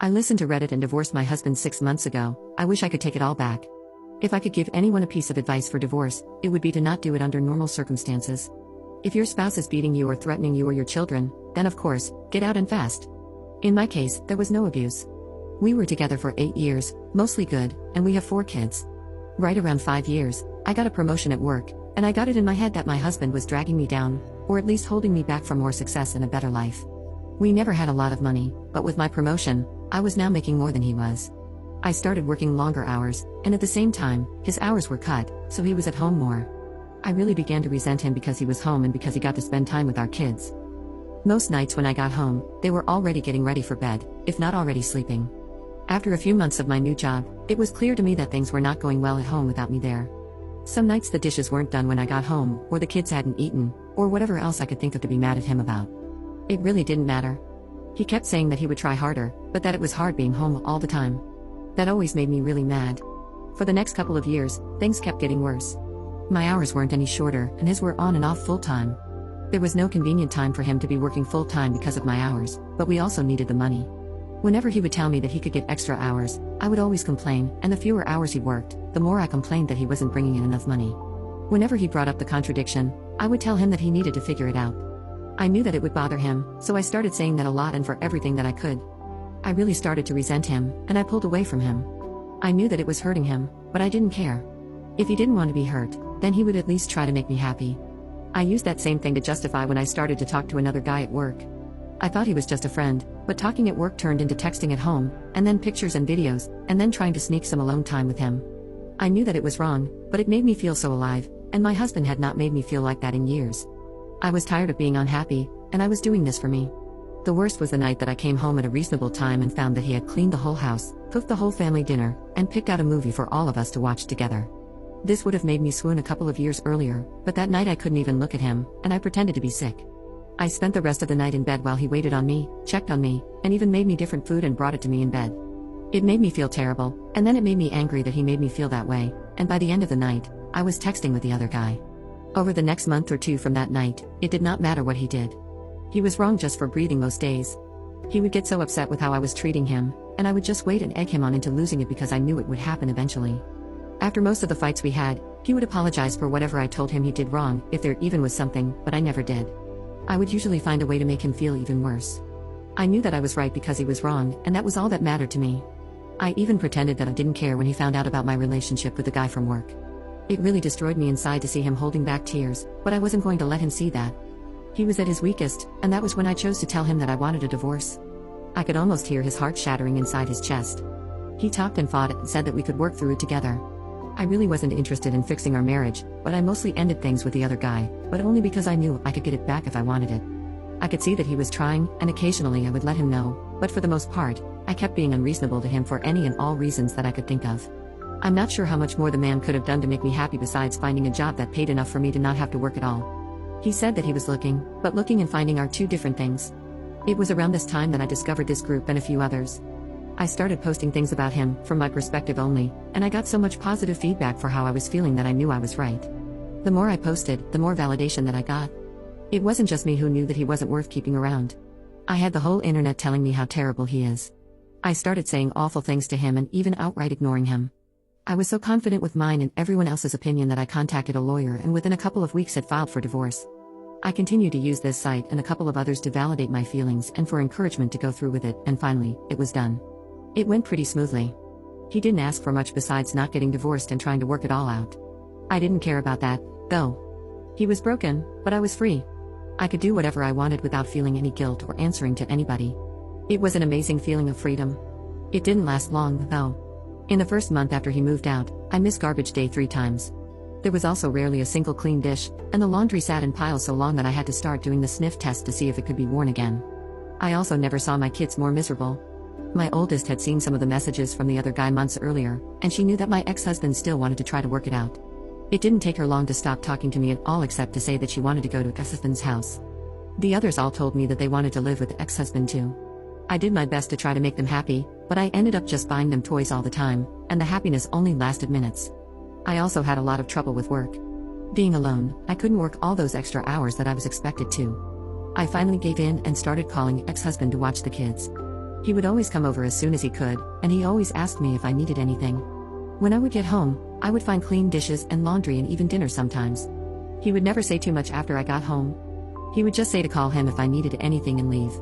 I listened to Reddit and divorced my husband 6 months ago. I wish I could take it all back. If I could give anyone a piece of advice for divorce, it would be to not do it under normal circumstances. If your spouse is beating you or threatening you or your children, then of course, get out and fast. In my case, there was no abuse. We were together for 8 years, mostly good, and we have 4 kids. Right around 5 years, I got a promotion at work, and I got it in my head that my husband was dragging me down, or at least holding me back from more success and a better life. We never had a lot of money, but with my promotion, I was now making more than he was. I started working longer hours, and at the same time, his hours were cut, so he was at home more. I really began to resent him because he was home and because he got to spend time with our kids. Most nights when I got home, they were already getting ready for bed, if not already sleeping. After a few months of my new job, it was clear to me that things were not going well at home without me there. Some nights the dishes weren't done when I got home, or the kids hadn't eaten, or whatever else I could think of to be mad at him about. It really didn't matter. He kept saying that he would try harder, but that it was hard being home all the time. That always made me really mad. For the next couple of years, things kept getting worse. My hours weren't any shorter, and his were on and off full-time. There was no convenient time for him to be working full-time because of my hours, but we also needed the money. Whenever he would tell me that he could get extra hours, I would always complain, and the fewer hours he worked, the more I complained that he wasn't bringing in enough money. Whenever he brought up the contradiction, I would tell him that he needed to figure it out. I knew that it would bother him, so I started saying that a lot and for everything that I could. I really started to resent him, and I pulled away from him. I knew that it was hurting him, but I didn't care. If he didn't want to be hurt, then he would at least try to make me happy. I used that same thing to justify when I started to talk to another guy at work. I thought he was just a friend, but talking at work turned into texting at home, and then pictures and videos, and then trying to sneak some alone time with him. I knew that it was wrong, but it made me feel so alive, and my husband had not made me feel like that in years. I was tired of being unhappy, and I was doing this for me. The worst was the night that I came home at a reasonable time and found that he had cleaned the whole house, cooked the whole family dinner, and picked out a movie for all of us to watch together. This would have made me swoon a couple of years earlier, but that night I couldn't even look at him, and I pretended to be sick. I spent the rest of the night in bed while he waited on me, checked on me, and even made me different food and brought it to me in bed. It made me feel terrible, and then it made me angry that he made me feel that way, and by the end of the night, I was texting with the other guy. Over the next month or two from that night, it did not matter what he did. He was wrong just for breathing most days. He would get so upset with how I was treating him, and I would just wait and egg him on into losing it because I knew it would happen eventually. After most of the fights we had, he would apologize for whatever I told him he did wrong, if there even was something, but I never did. I would usually find a way to make him feel even worse. I knew that I was right because he was wrong, and that was all that mattered to me. I even pretended that I didn't care when he found out about my relationship with the guy from work. It really destroyed me inside to see him holding back tears, but I wasn't going to let him see that. He was at his weakest, and that was when I chose to tell him that I wanted a divorce. I could almost hear his heart shattering inside his chest. He talked and fought and said that we could work through it together. I really wasn't interested in fixing our marriage, but I mostly ended things with the other guy, but only because I knew I could get it back if I wanted it. I could see that he was trying, and occasionally I would let him know, but for the most part, I kept being unreasonable to him for any and all reasons that I could think of. I'm not sure how much more the man could have done to make me happy besides finding a job that paid enough for me to not have to work at all. He said that he was looking, but looking and finding are two different things. It was around this time that I discovered this group and a few others. I started posting things about him, from my perspective only, and I got so much positive feedback for how I was feeling that I knew I was right. The more I posted, the more validation that I got. It wasn't just me who knew that he wasn't worth keeping around. I had the whole internet telling me how terrible he is. I started saying awful things to him and even outright ignoring him. I was so confident with mine and everyone else's opinion that I contacted a lawyer and within a couple of weeks had filed for divorce. I continued to use this site and a couple of others to validate my feelings and for encouragement to go through with it, and finally, it was done. It went pretty smoothly. He didn't ask for much besides not getting divorced and trying to work it all out. I didn't care about that, though. He was broken, but I was free. I could do whatever I wanted without feeling any guilt or answering to anybody. It was an amazing feeling of freedom. It didn't last long, though. In the first month after he moved out, I missed garbage day 3 times. There was also rarely a single clean dish, and the laundry sat in piles so long that I had to start doing the sniff test to see if it could be worn again. I also never saw my kids more miserable. My oldest had seen some of the messages from the other guy months earlier, and she knew that my ex-husband still wanted to try to work it out. It didn't take her long to stop talking to me at all except to say that she wanted to go to ex-husband's house. The others all told me that they wanted to live with the ex-husband too. I did my best to try to make them happy, but I ended up just buying them toys all the time, and the happiness only lasted minutes. I also had a lot of trouble with work. Being alone, I couldn't work all those extra hours that I was expected to. I finally gave in and started calling ex-husband to watch the kids. He would always come over as soon as he could, and he always asked me if I needed anything. When I would get home, I would find clean dishes and laundry and even dinner sometimes. He would never say too much after I got home. He would just say to call him if I needed anything and leave.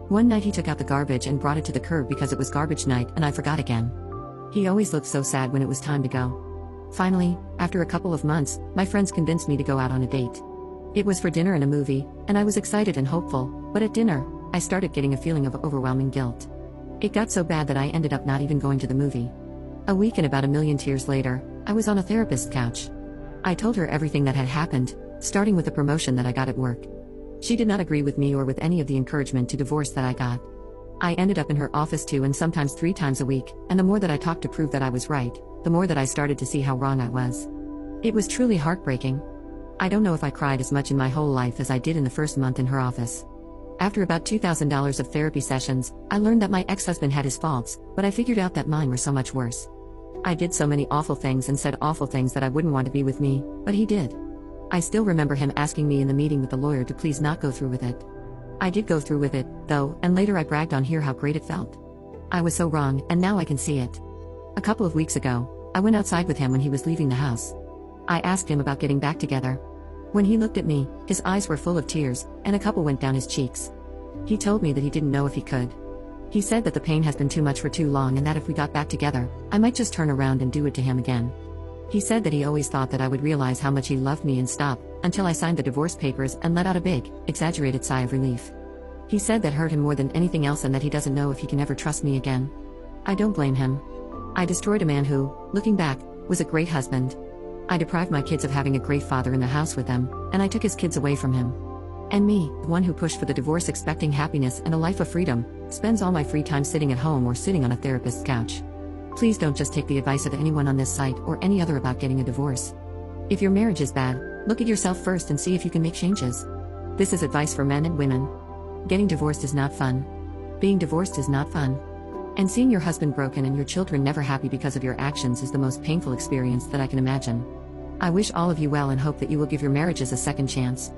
One night he took out the garbage and brought it to the curb because it was garbage night and I forgot again. He always looked so sad when it was time to go. Finally, after a couple of months, my friends convinced me to go out on a date. It was for dinner and a movie, and I was excited and hopeful, but at dinner, I started getting a feeling of overwhelming guilt. It got so bad that I ended up not even going to the movie. A week and about a million tears later, I was on a therapist's couch. I told her everything that had happened, starting with the promotion that I got at work. She did not agree with me or with any of the encouragement to divorce that I got. I ended up in her office 2 and sometimes 3 times a week, and the more that I talked to prove that I was right, the more that I started to see how wrong I was. It was truly heartbreaking. I don't know if I cried as much in my whole life as I did in the first month in her office. After about $2,000 of therapy sessions, I learned that my ex-husband had his faults, but I figured out that mine were so much worse. I did so many awful things and said awful things that I wouldn't want to be with me, but he did. I still remember him asking me in the meeting with the lawyer to please not go through with it. I did go through with it, though, and later I bragged on here how great it felt. I was so wrong, and now I can see it. A couple of weeks ago, I went outside with him when he was leaving the house. I asked him about getting back together. When he looked at me, his eyes were full of tears, and a couple went down his cheeks. He told me that he didn't know if he could. He said that the pain has been too much for too long and that if we got back together, I might just turn around and do it to him again. He said that he always thought that I would realize how much he loved me and stop, until I signed the divorce papers and let out a big, exaggerated sigh of relief. He said that hurt him more than anything else and that he doesn't know if he can ever trust me again. I don't blame him. I destroyed a man who, looking back, was a great husband. I deprived my kids of having a great father in the house with them, and I took his kids away from him. And me, the one who pushed for the divorce expecting happiness and a life of freedom, spends all my free time sitting at home or sitting on a therapist's couch. Please don't just take the advice of anyone on this site or any other about getting a divorce. If your marriage is bad, look at yourself first and see if you can make changes. This is advice for men and women. Getting divorced is not fun. Being divorced is not fun. And seeing your husband broken and your children never happy because of your actions is the most painful experience that I can imagine. I wish all of you well and hope that you will give your marriages a second chance.